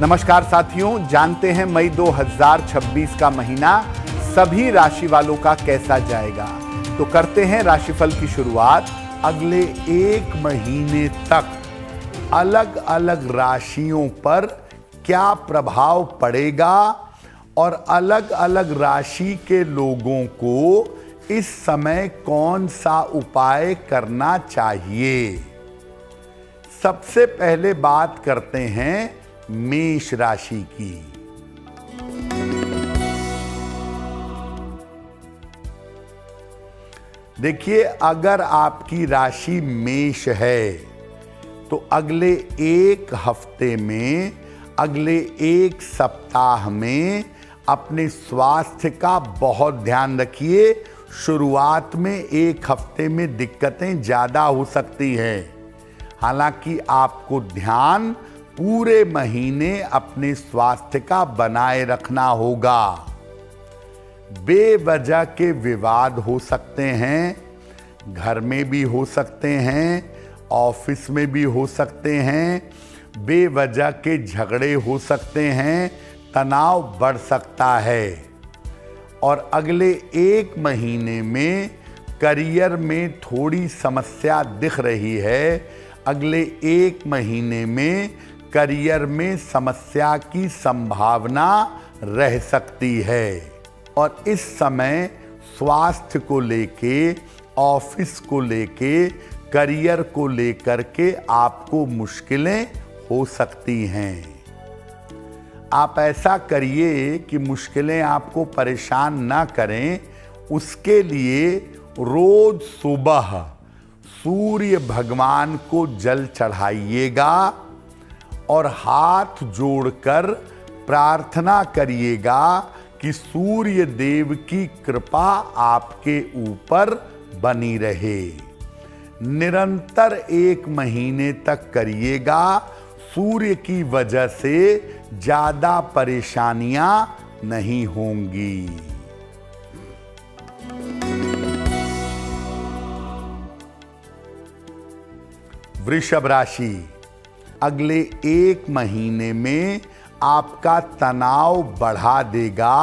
नमस्कार साथियों, जानते हैं मई 2026 का महीना सभी राशि वालों का कैसा जाएगा। तो करते हैं राशिफल की शुरुआत। अगले एक महीने तक अलग अलग राशियों पर क्या प्रभाव पड़ेगा और अलग अलग राशि के लोगों को इस समय कौन सा उपाय करना चाहिए। सबसे पहले बात करते हैं मेष राशि की। देखिए, अगर आपकी राशि मेष है तो अगले एक हफ्ते में, अगले एक सप्ताह में अपने स्वास्थ्य का बहुत ध्यान रखिए। शुरुआत में एक हफ्ते में दिक्कतें ज़्यादा हो सकती हैं, हालांकि आपको ध्यान पूरे महीने अपने स्वास्थ्य का बनाए रखना होगा। बेवजह के विवाद हो सकते हैं, घर में भी हो सकते हैं, ऑफिस में भी हो सकते हैं, बेवजह के झगड़े हो सकते हैं, तनाव बढ़ सकता है। और अगले एक महीने में करियर में थोड़ी समस्या दिख रही है। अगले एक महीने में करियर में समस्या की संभावना रह सकती है। और इस समय स्वास्थ्य को लेके, ऑफिस को लेके, करियर को लेकर के आपको मुश्किलें हो सकती हैं। आप ऐसा करिए कि मुश्किलें आपको परेशान ना करें। उसके लिए रोज सुबह सूर्य भगवान को जल चढ़ाइएगा और हाथ जोड़कर प्रार्थना करिएगा कि सूर्य देव की कृपा आपके ऊपर बनी रहे। निरंतर एक महीने तक करिएगा। सूर्य की वजह से ज्यादा परेशानियां नहीं होंगी। वृषभ राशि, अगले एक महीने में आपका तनाव बढ़ा देगा।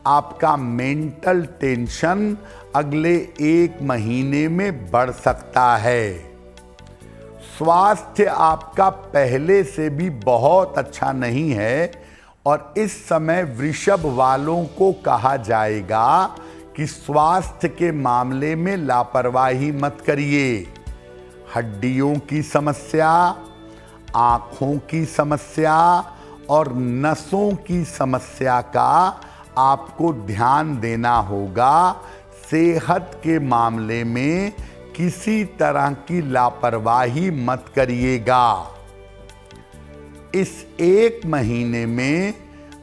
आपका मेंटल टेंशन अगले एक महीने में बढ़ सकता है। स्वास्थ्य आपका पहले से भी बहुत अच्छा नहीं है और इस समय वृषभ वालों को कहा जाएगा कि स्वास्थ्य के मामले में लापरवाही मत करिए। हड्डियों की समस्या, आँखों की समस्या और नसों की समस्या का आपको ध्यान देना होगा। सेहत के मामले में किसी तरह की लापरवाही मत करिएगा। इस एक महीने में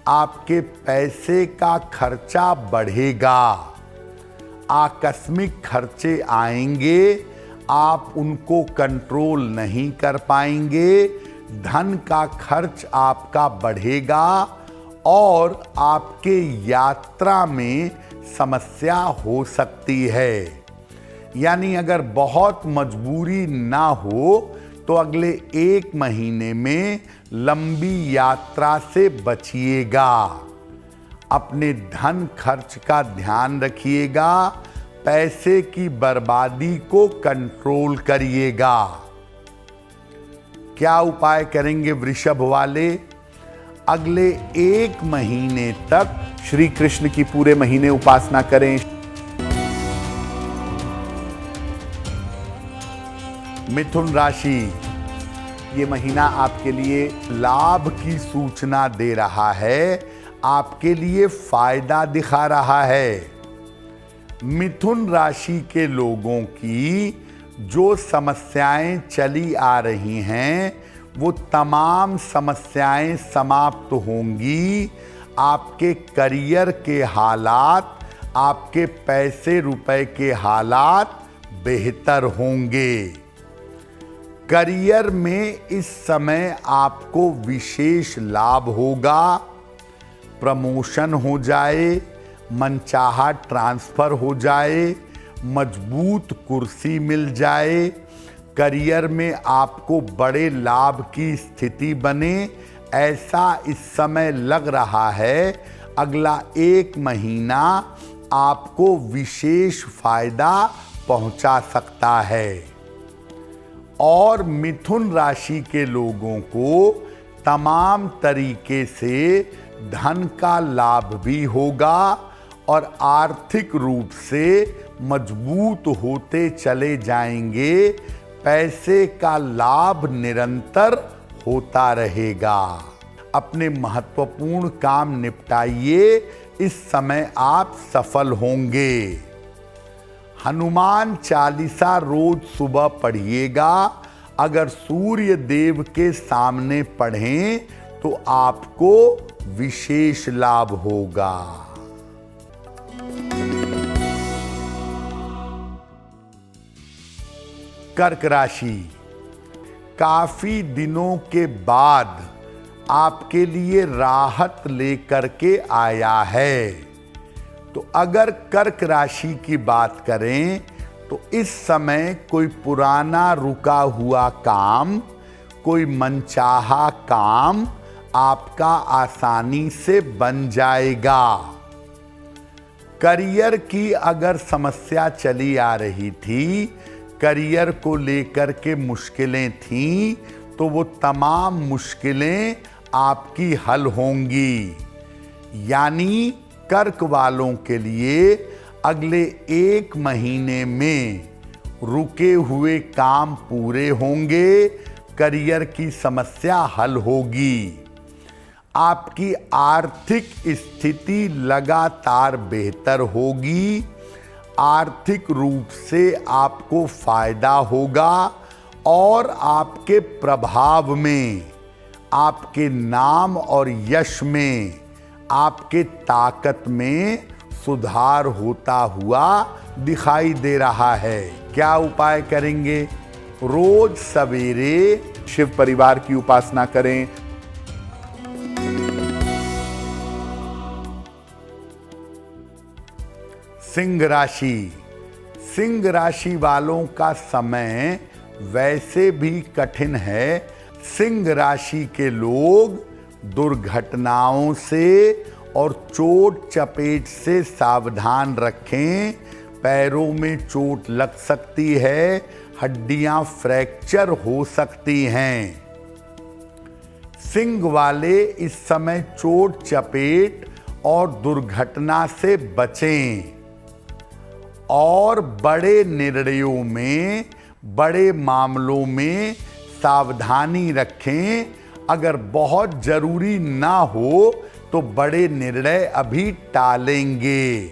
आपके पैसे का खर्चा बढ़ेगा। आकस्मिक खर्चे आएंगे, आप उनको कंट्रोल नहीं कर पाएंगे। धन का खर्च आपका बढ़ेगा और आपके यात्रा में समस्या हो सकती है। यानी अगर बहुत मजबूरी ना हो तो अगले एक महीने में लंबी यात्रा से बचिएगा। अपने धन खर्च का ध्यान रखिएगा। पैसे की बर्बादी को कंट्रोल करिएगा। क्या उपाय करेंगे वृषभ वाले? अगले एक महीने तक श्री कृष्ण की पूरे महीने उपासना करें। मिथुन राशि, ये महीना आपके लिए लाभ की सूचना दे रहा है, आपके लिए फायदा दिखा रहा है। मिथुन राशि के लोगों की जो समस्याएं चली आ रही हैं वो तमाम समस्याएं समाप्त होंगी। आपके करियर के हालात, आपके पैसे रुपए के हालात बेहतर होंगे। करियर में इस समय आपको विशेष लाभ होगा। प्रमोशन हो जाए, मनचाहा ट्रांसफर हो जाए, मजबूत कुर्सी मिल जाए, करियर में आपको बड़े लाभ की स्थिति बने, ऐसा इस समय लग रहा है अगला 1 महीना आपको विशेष फायदा पहुंचा सकता है। और मिथुन राशि के लोगों को तमाम तरीके से धन का लाभ भी होगा और आर्थिक रूप से मजबूत होते चले जाएंगे। पैसे का लाभ निरंतर होता रहेगा। अपने महत्वपूर्ण काम निपटाइए, इस समय आप सफल होंगे। हनुमान चालीसा रोज सुबह पढ़िएगा। अगर सूर्य देव के सामने पढ़ें तो आपको विशेष लाभ होगा। कर्क राशि, काफी दिनों के बाद आपके लिए राहत लेकर के आया है। तो अगर कर्क राशि की बात करें तो इस समय कोई पुराना रुका हुआ काम, कोई मनचाहा काम आपका आसानी से बन जाएगा। करियर की अगर समस्या चली आ रही थी, करियर को लेकर के मुश्किलें थीं, तो वो तमाम मुश्किलें आपकी हल होंगी। यानी कर्क वालों के लिए अगले 1 महीने में रुके हुए काम पूरे होंगे, करियर की समस्या हल होगी। आपकी आर्थिक स्थिति लगातार बेहतर होगी। आर्थिक रूप से आपको फायदा होगा और आपके प्रभाव में, आपके नाम और यश में, आपके ताकत में सुधार होता हुआ दिखाई दे रहा है। क्या उपाय करेंगे? रोज सवेरे शिव परिवार की उपासना करें। सिंह राशि, सिंह राशि वालों का समय वैसे भी कठिन है। सिंह राशि के लोग दुर्घटनाओं से और चोट चपेट से सावधान रखें। पैरों में चोट लग सकती है, हड्डियां फ्रैक्चर हो सकती हैं। सिंह वाले इस समय चोट चपेट और दुर्घटना से बचें और बड़े निर्णयों में, बड़े मामलों में सावधानी रखें। अगर बहुत जरूरी ना हो तो बड़े निर्णय अभी टालेंगे।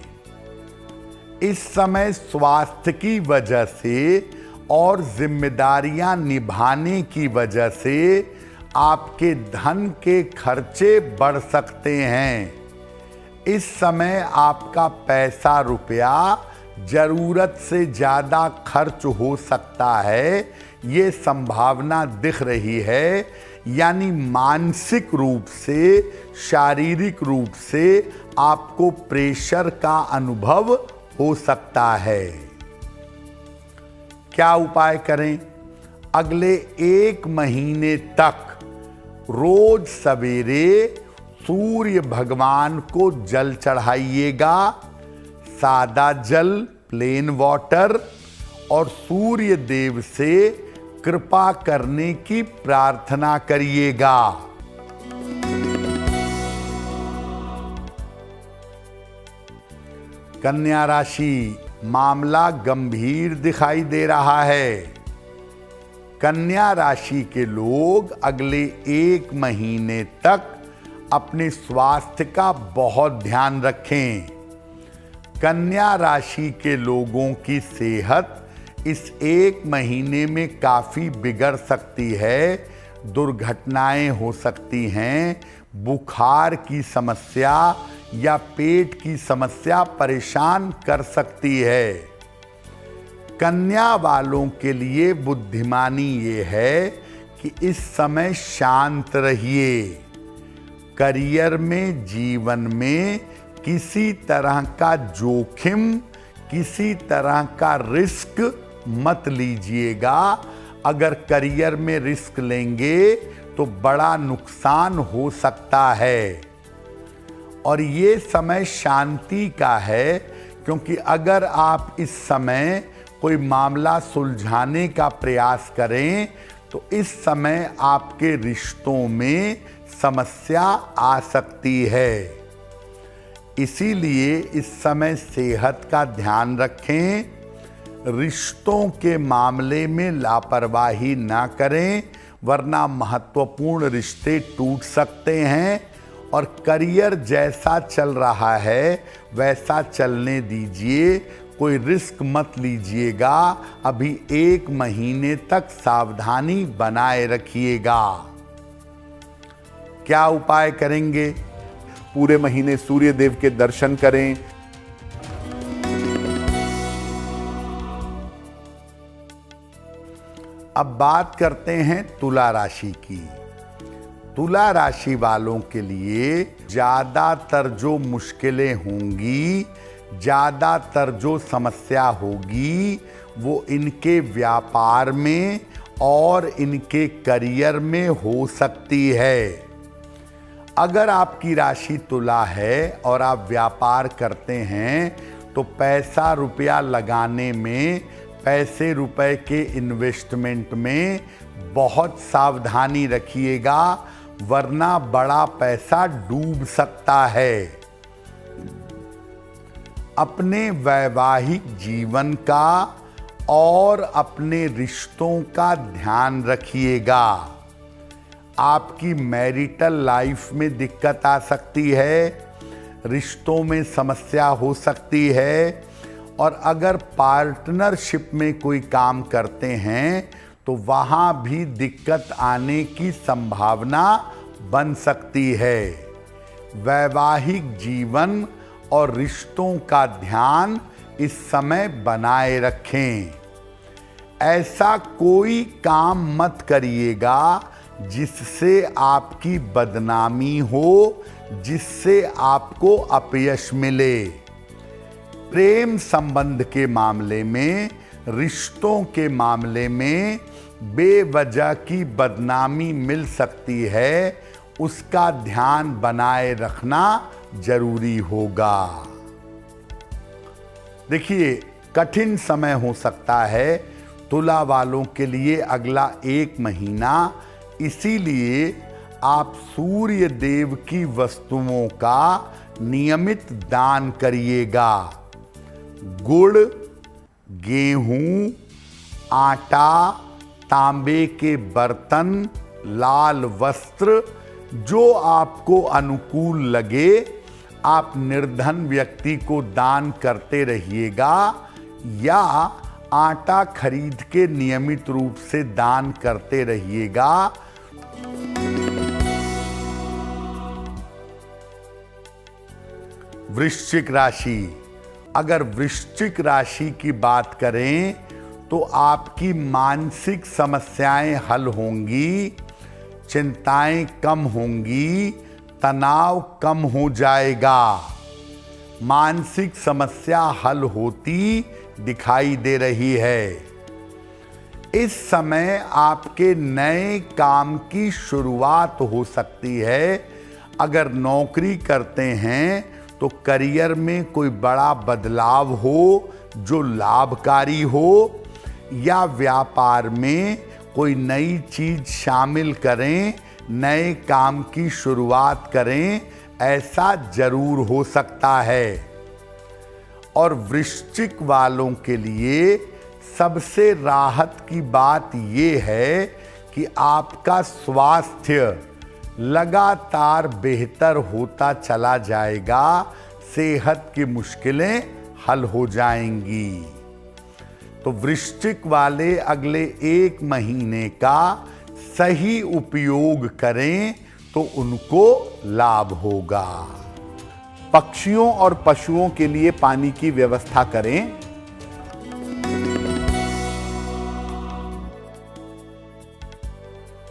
इस समय स्वास्थ्य की वजह से और जिम्मेदारियां निभाने की वजह से आपके धन के खर्चे बढ़ सकते हैं। इस समय आपका पैसा रुपया जरूरत से ज़्यादा खर्च हो सकता है, ये संभावना दिख रही है। यानी मानसिक रूप से, शारीरिक रूप से आपको प्रेशर का अनुभव हो सकता है। क्या उपाय करें? अगले 1 महीने तक रोज सवेरे सूर्य भगवान को जल चढ़ाइएगा। सादा जल, प्लेन वाटर, और सूर्य देव से कृपा करने की प्रार्थना करिएगा। कन्या राशि, मामला गंभीर दिखाई दे रहा है। कन्या राशि के लोग अगले 1 महीने तक अपने स्वास्थ्य का बहुत ध्यान रखें। कन्या राशि के लोगों की सेहत इस 1 महीने में काफ़ी बिगड़ सकती है। दुर्घटनाएं हो सकती हैं, बुखार की समस्या या पेट की समस्या परेशान कर सकती है। कन्या वालों के लिए बुद्धिमानी ये है कि इस समय शांत रहिए। करियर में, जीवन में किसी तरह का जोखिम, किसी तरह का रिस्क मत लीजिएगा। अगर करियर में रिस्क लेंगे तो बड़ा नुकसान हो सकता है। और ये समय शांति का है, क्योंकि अगर आप इस समय कोई मामला सुलझाने का प्रयास करें तो इस समय आपके रिश्तों में समस्या आ सकती है। इसीलिए इस समय सेहत का ध्यान रखें, रिश्तों के मामले में लापरवाही ना करें, वरना महत्वपूर्ण रिश्ते टूट सकते हैं। और करियर जैसा चल रहा है वैसा चलने दीजिए, कोई रिस्क मत लीजिएगा। अभी 1 महीने तक सावधानी बनाए रखिएगा। क्या उपाय करेंगे? पूरे महीने सूर्य देव के दर्शन करें। अब बात करते हैं तुला राशि की। तुला राशि वालों के लिए ज़्यादातर जो मुश्किलें होंगी, ज़्यादातर जो समस्या होगी, वो इनके व्यापार में और इनके करियर में हो सकती है। अगर आपकी राशि तुला है और आप व्यापार करते हैं तो पैसा रुपया लगाने में, पैसे रुपए के इन्वेस्टमेंट में बहुत सावधानी रखिएगा, वरना बड़ा पैसा डूब सकता है। अपने वैवाहिक जीवन का और अपने रिश्तों का ध्यान रखिएगा। आपकी मैरिटल लाइफ में दिक्कत आ सकती है, रिश्तों में समस्या हो सकती है। और अगर पार्टनरशिप में कोई काम करते हैं तो वहाँ भी दिक्कत आने की संभावना बन सकती है। वैवाहिक जीवन और रिश्तों का ध्यान इस समय बनाए रखें। ऐसा कोई काम मत करिएगा जिससे आपकी बदनामी हो, जिससे आपको अपयश मिले। प्रेम संबंध के मामले में, रिश्तों के मामले में बेवजह की बदनामी मिल सकती है, उसका ध्यान बनाए रखना जरूरी होगा। देखिए, कठिन समय हो सकता है तुला वालों के लिए अगला 1 महीना, इसीलिए आप सूर्य देव की वस्तुओं का नियमित दान करिएगा। गुड़, गेहूं, आटा, तांबे के बर्तन, लाल वस्त्र, जो आपको अनुकूल लगे आप निर्धन व्यक्ति को दान करते रहिएगा, या आटा खरीद के नियमित रूप से दान करते रहिएगा। वृश्चिक राशि, अगर वृश्चिक राशि की बात करें तो आपकी मानसिक समस्याएं हल होंगी, चिंताएं कम होंगी, तनाव कम हो जाएगा। मानसिक समस्या हल होती दिखाई दे रही है। इस समय आपके नए काम की शुरुआत हो सकती है। अगर नौकरी करते हैं तो करियर में कोई बड़ा बदलाव हो जो लाभकारी हो, या व्यापार में कोई नई चीज शामिल करें, नए काम की शुरुआत करें, ऐसा जरूर हो सकता है। और वृश्चिक वालों के लिए सबसे राहत की बात ये है कि आपका स्वास्थ्य लगातार बेहतर होता चला जाएगा, सेहत की मुश्किलें हल हो जाएंगी। तो वृश्चिक वाले अगले 1 महीने का सही उपयोग करें तो उनको लाभ होगा। पक्षियों और पशुओं के लिए पानी की व्यवस्था करें।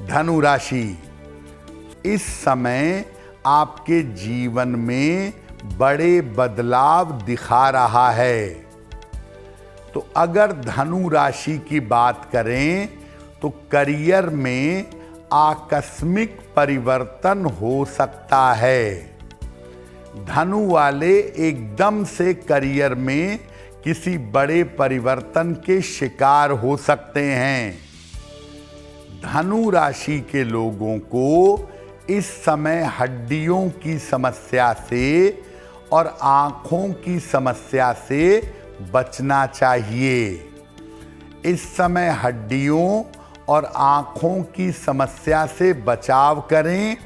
धनु राशि, इस समय आपके जीवन में बड़े बदलाव दिखा रहा है। तो अगर धनु राशि की बात करें तो करियर में आकस्मिक परिवर्तन हो सकता है। धनु वाले एकदम से करियर में किसी बड़े परिवर्तन के शिकार हो सकते हैं। धनु राशि के लोगों को इस समय हड्डियों की समस्या से और आंखों की समस्या से बचना चाहिए। इस समय हड्डियों और आंखों की समस्या से बचाव करें।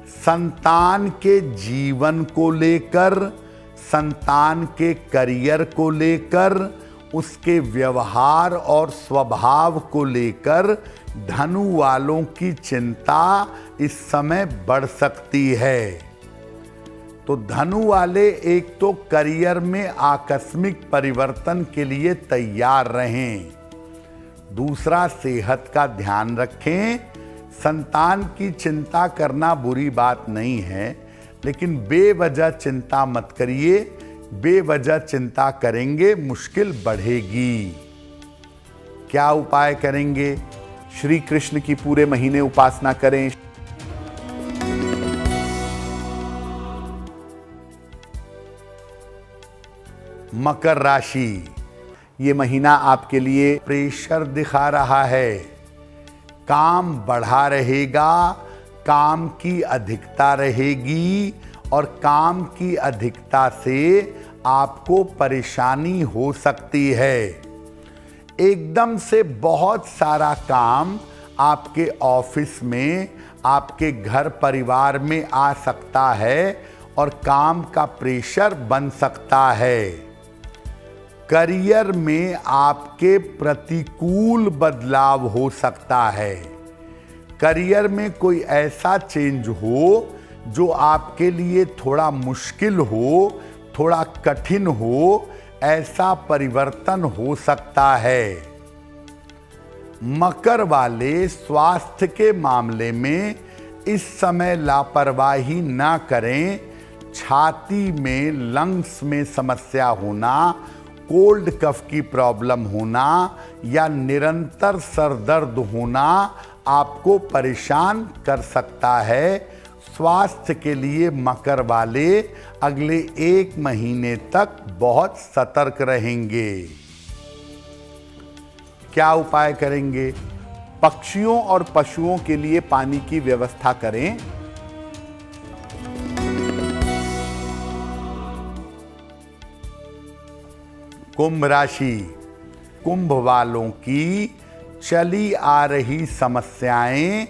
संतान के जीवन को लेकर, संतान के करियर को लेकर, उसके व्यवहार और स्वभाव को लेकर धनु वालों की चिंता इस समय बढ़ सकती है। तो धनु वाले एक तो करियर में आकस्मिक परिवर्तन के लिए तैयार रहें। दूसरा, सेहत का ध्यान रखें। संतान की चिंता करना बुरी बात नहीं है, लेकिन बेवजह चिंता मत करिए। बेवजह चिंता करेंगे मुश्किल बढ़ेगी। क्या उपाय करेंगे? श्री कृष्ण की पूरे महीने उपासना करें। मकर राशि, ये महीना आपके लिए प्रेशर दिखा रहा है। काम बढ़ा रहेगा, काम की अधिकता रहेगी और काम की अधिकता से आपको परेशानी हो सकती है। एकदम से बहुत सारा काम आपके ऑफिस में, आपके घर परिवार में आ सकता है और काम का प्रेशर बन सकता है। करियर में आपके प्रतिकूल बदलाव हो सकता है। करियर में कोई ऐसा चेंज हो जो आपके लिए थोड़ा मुश्किल हो, थोड़ा कठिन हो, ऐसा परिवर्तन हो सकता है। मकर वाले स्वास्थ्य के मामले में इस समय लापरवाही ना करें। छाती में, लंग्स में समस्या होना, कोल्ड कफ की प्रॉब्लम होना या निरंतर सर दर्द होना आपको परेशान कर सकता है। स्वास्थ्य के लिए मकर वाले अगले 1 महीने तक बहुत सतर्क रहेंगे। क्या उपाय करेंगे? पक्षियों और पशुओं के लिए पानी की व्यवस्था करें। कुंभ राशि, कुंभ वालों की चली आ रही समस्याएं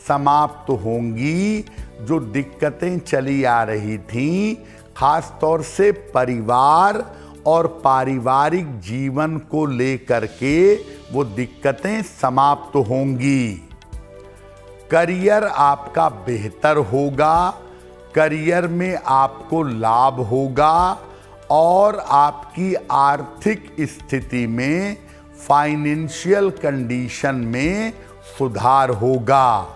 समाप्त होंगी। जो दिक्कतें चली आ रही थीं, खास तौर से परिवार और पारिवारिक जीवन को लेकर के, वो दिक्कतें समाप्त होंगी। करियर आपका बेहतर होगा। करियर में आपको लाभ होगा और आपकी आर्थिक स्थिति में, फाइनेंशियल कंडीशन में सुधार होगा।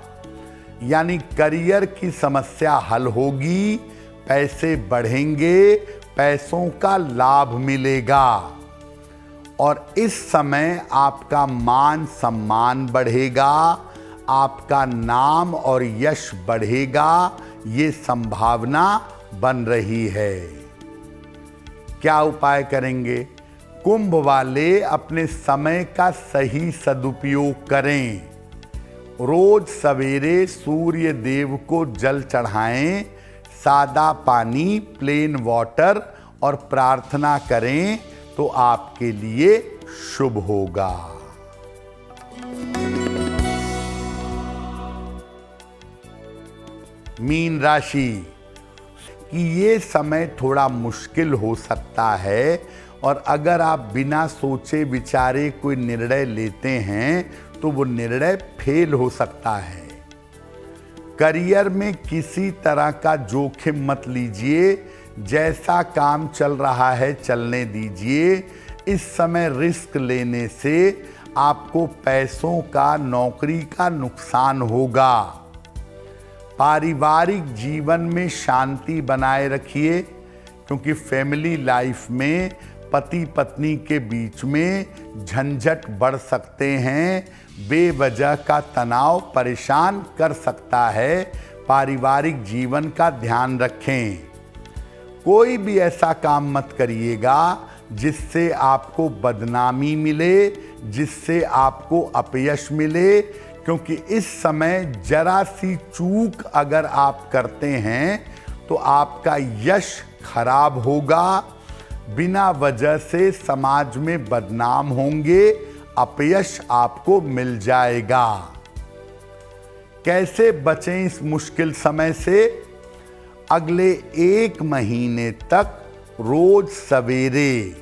यानी करियर की समस्या हल होगी, पैसे बढ़ेंगे, पैसों का लाभ मिलेगा और इस समय आपका मान सम्मान बढ़ेगा, आपका नाम और यश बढ़ेगा। ये संभावना बन रही है। क्या उपाय करेंगे? कुंभ वाले अपने समय का सही सदुपयोग करें। रोज सवेरे सूर्य देव को जल चढ़ाएं, सादा पानी, प्लेन वाटर और प्रार्थना करें तो आपके लिए शुभ होगा। मीन राशि कि ये समय थोड़ा मुश्किल हो सकता है और अगर आप बिना सोचे विचारे कोई निर्णय लेते हैं तो वो निर्णय फेल हो सकता है। करियर में किसी तरह का जोखिम मत लीजिए। जैसा काम चल रहा है चलने दीजिए। इस समय रिस्क लेने से आपको पैसों का, नौकरी का नुकसान होगा। पारिवारिक जीवन में शांति बनाए रखिए क्योंकि फैमिली लाइफ में पति पत्नी के बीच में झंझट बढ़ सकते हैं, बेवजह का तनाव परेशान कर सकता है। पारिवारिक जीवन का ध्यान रखें। कोई भी ऐसा काम मत करिएगा जिससे आपको बदनामी मिले, जिससे आपको अपयश मिले, क्योंकि इस समय जरा सी चूक अगर आप करते हैं तो आपका यश खराब होगा, बिना वजह से समाज में बदनाम होंगे, अपयश आपको मिल जाएगा। कैसे बचें इस मुश्किल समय से? अगले 1 महीने तक रोज सवेरे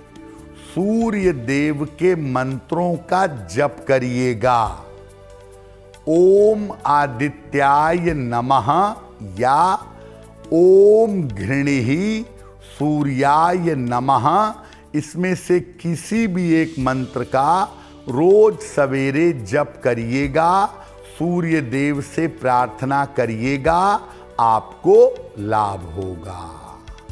सूर्य देव के मंत्रों का जप करिएगा। ओम आदित्याय नमः या ओम घृणिहि सूर्याय नमः, इसमें से किसी भी एक मंत्र का रोज सवेरे जप करिएगा, सूर्य देव से प्रार्थना करिएगा, आपको लाभ होगा।